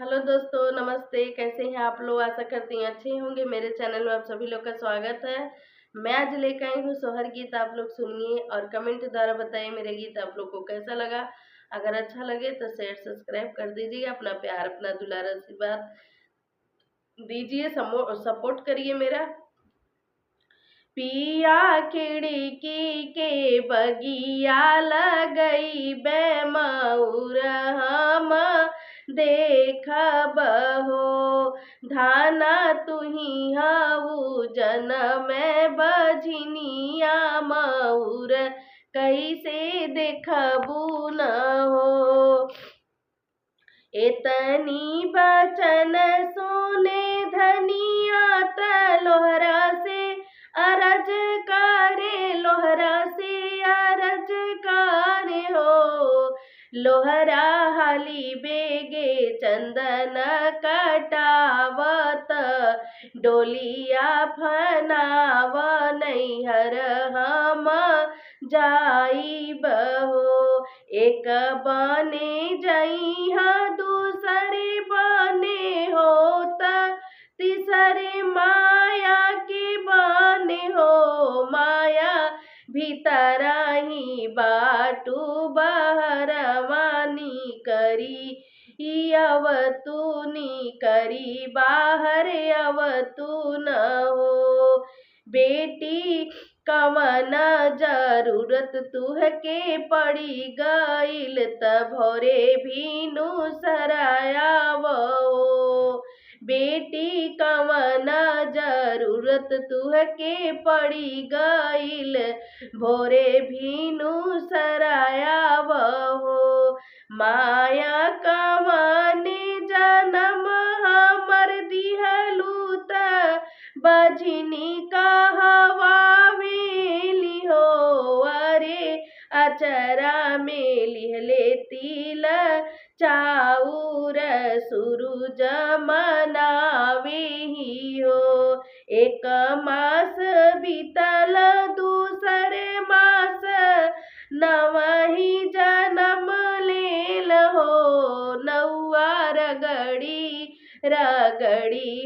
Hello दोस्तों, नमस्ते। कैसे हैं आप लोग? आशा करती हैं अच्छे होंगे। मेरे चैनल में आप सभी लोग का स्वागत है। मैं आज लेकर आई हूँ सोहर गीत। आप लोग सुनिए और कमेंट द्वारा बताइए मेरे गीत आप लोग को कैसा लगा। अगर अच्छा लगे तो शेयर सब्सक्राइब कर दीजिए। अपना प्यार, अपना दुलार, आशीर्वाद दीजिए, सपोर्ट करिए मेरा। पिया खिड़की के बगिया लगई बेमौर हम देखब हो। धाना तुही हऊ जनम बझनिया मऊर कैसे देखबू न हो। एतनी बचन सुने धनिया त लोहरा से अरज करे, लोहरा से अरज करे हो। लोहरा हाली बेगे चंदन कटावत, डोलिया फनाव नैहर हम जाइब हो। एक बने जइहा दूसरे बने होता, तीसरे माया के बने हो। माया भीतर ही बाटू बहरवानी करी अवतूनी करी बाहर अवतून हो। बेटी कवन जरूरत तुहके पड़ी गईल त भोरे भीनु सरायावो। बेटी कवन जरूरत तुहके पड़ी गईल भोरे भीनु सरायावो। माया कवने जन्म हमर दिहलू त बजनी कहवा वेली हो। अरे अचरा में लिहले तिल चाउर सूरज मनावे ही हो। एक मास बीतल दूसरे मास नवही जन्म लेल हो। नौआ रगड़ी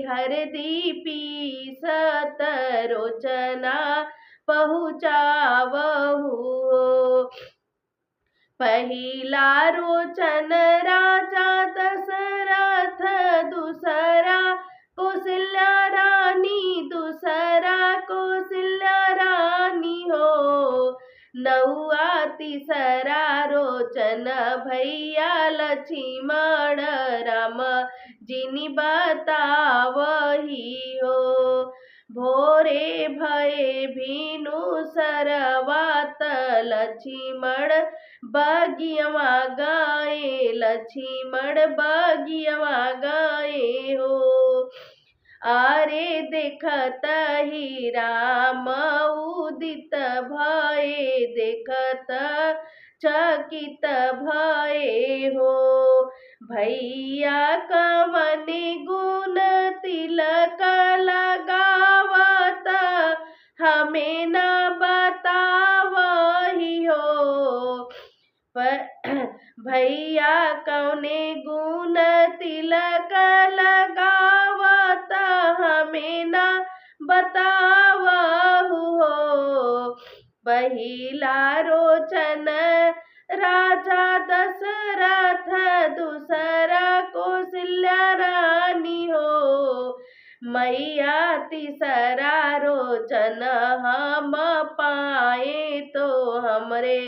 हरदी पीसत रोचना पहुँचावहु हो। पहिला रोचन राजा दशरथ, दूसरा कौशल्या रानी, दूसरा कौशल्या रानी हो। नौआ तीसरा रोचन भैया लक्ष्मण राम जिनी बतावही हो। भोरे भये भीनु सरवात लक्ष्मण बगियवा गए, लक्ष्मण बगियवा गए हो। अरे देखत ही राम उदित भये, देखत चकित भये हो। भैया कवने गुण तिलक लगावत, हमें न बतावही हो। भैया कौने गुण तिलक लगावत, हमें न बतावहु हो। पहिला रोचन राजा दशरथ, दूसरा कौशल्या रानी हो। मैया तीसरा रोचन हम पाए तो हमरे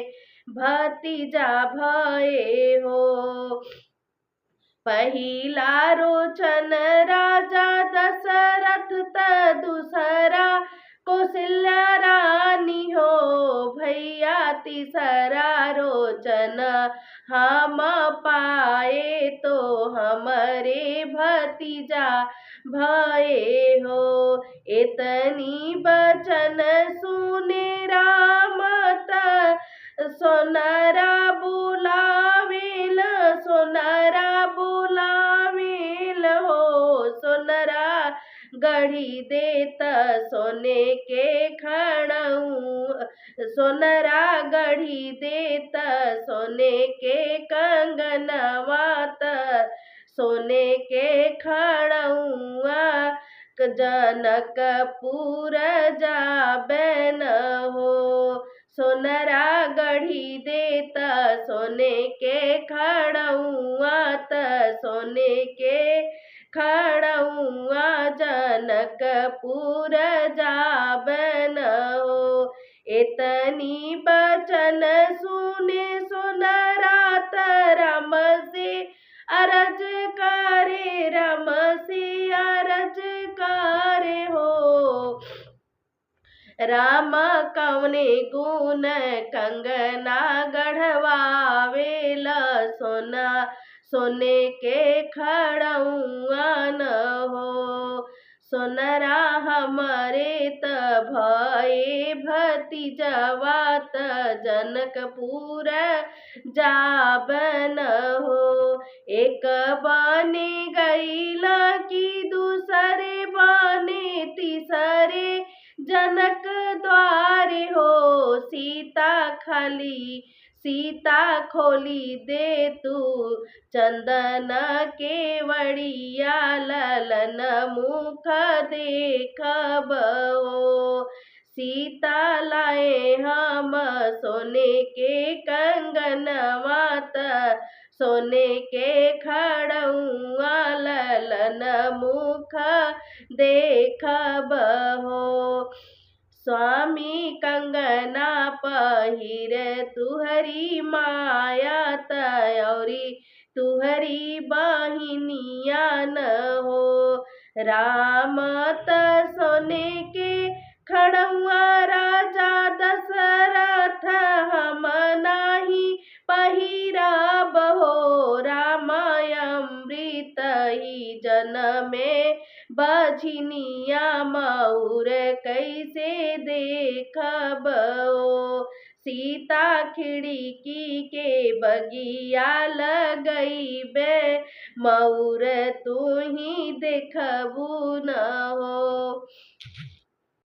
भतीजा भये हो। पहिला रोचन राजा दशरथ त दूसरा कौशल्या रानी हो। भैया तीसरा रोचन हम पाए तो हमरे भतीजा भये हो। इतनी बचन सुने राम त सोनरा बुलावेल, सोनरा बुलावेल हो। सोनरा गढ़ी देत सोने के खड़ऊ, सोनरा गढ़ी देत सोने के कंगनवा त सोने के खड़उआ जनकपुर जाबे न हो। सोनरा गढ़ी देता सोने के खड़उआ त सोने के खड़उआ जनकपुर जाबे न हो। एतनी बचन सुने सोनरा त राम से अरज करे, राम से अरज करे हो। राम कवने गुण कंगना गढ़वावेला, सोने के खड़उआ न हो। सोनरा हमरे त भये भतीजवा त जनकपुर जाबन हो। एक बने गईला की दूसरे बने तीसरे जनक द्वारे हो। सीता खोली दे तू चंदन केवड़िया, ललन मुख देखब हो। सीता लाए हम सोने के कंगनवा त सोने के खड़उआ, ललन मुख देखब हो। स्वामी कंगना पहिर तुहरी माया तयौरी तुहरी बहिनिया न हो। राम त सोने के खड़उआ राजा दशरथ हम नाही पहिरब हो। राम अमृत ही जनमे बझनिया, मऊर कैसे देखब हो। सीता खिड़की के बगिया लगईबे, मऊर तू ही देखबू न हो।